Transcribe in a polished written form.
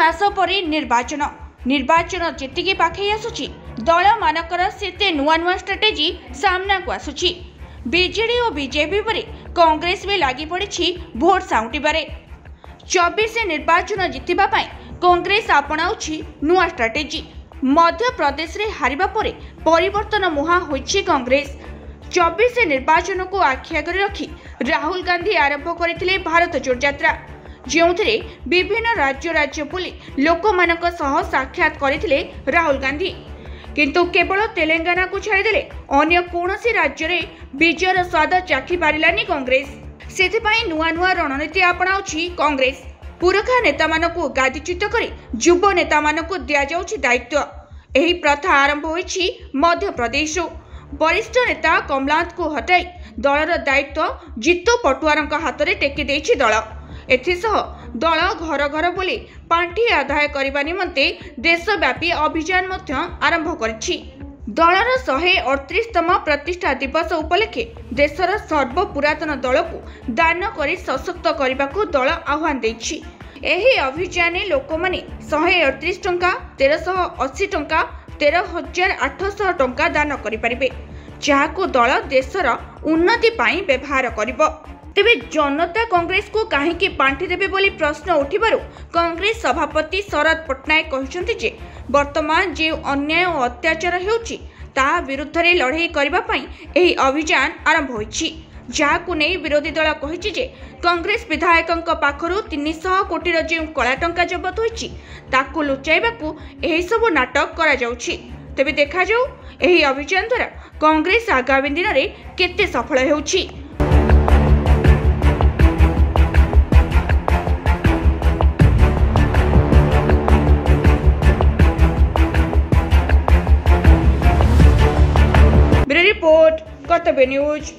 मास पर निर्वाचन जेतिकी पाखे आसुची दल मानकर सेते नुआ नुआ स्ट्राटेजी सामना को आसुची। बीजेडी और बीजेपी पर कांग्रेस में लगी पड़ी भोट साउंटिबारे। 24 निर्वाचन जितिबा पाई कांग्रेस आपणाउछि नुआ स्ट्राटेजी। मध्य प्रदेश रे हारिबा परे परिवर्तन मुहा होइछि कांग्रेस। 24 निर्वाचन को आखि आगे रखी राहुल गांधी आरंभ करथिले भारत जोड़ यात्रा, जोंथरे विभिन्न राज्य बुली लोकमानक सह साक्षात करथिले राहुल गांधी। किंतु केवल तेलंगाना को छाड़देले अन्य कोनोसी राज्य रे विजयर स्वाद चाखी पारिलानी कांग्रेस। सेथिपाई नुआ नुआ रणनीति आपणाउछि कांग्रेस। पुरखा नेता मानकु गादीच्युत करी युव नेता मानकु दिया जाउछि दायित्व। एही प्रथा आरंभ होइछि मध्य प्रदेश। वरिष्ठ नेता कमलनाथ को हटाई दलर दायित्व जितु पटुआरଙ୍କ हातरे टेकी देइछि दल। एथिसह दल घर घर बोली पांठी आदाय करबा निमंते देशव्यापी अभियान मध्य आरंभ करिछि। दलर 138तम प्रतिष्ठा दिवस उपलक्षे देशर सर्वपुरातन दल को दान करी सशक्त करने को दल आह्वान देछि। एही अभियान लोकमाने 138 टंका 1380 टंका 13,800 टंका दान करि परिबे, जाहाको दल देशर उन्नति पाई व्यवहार करिबो। तेबे जनता कांग्रेस को काहेकि पांठी देबे बोली प्रश्न उठिबारु कांग्रेस सभापति शरद पट्टनायक कहिसंति जे वर्तमान जे अन्याय और अत्याचार हेउछि ता विरुद्ध रे लड़ाई करबा पई एही अभियान आरंभ होइछि, जाहाकु नै विरोधी दल कहिछि जे कांग्रेस विधायकंक पाखरु 300 कोटीर जे कला टंका जब्त होइछि ताकु लुचाइबाकू एही सब नाटक करा जाउछि। तेबे देखा जाऊ एही अभियान द्वारा कांग्रेस आगामी दिन रे केते सफल हेउछि। रिपोर्ट कर्तव्य न्यूज।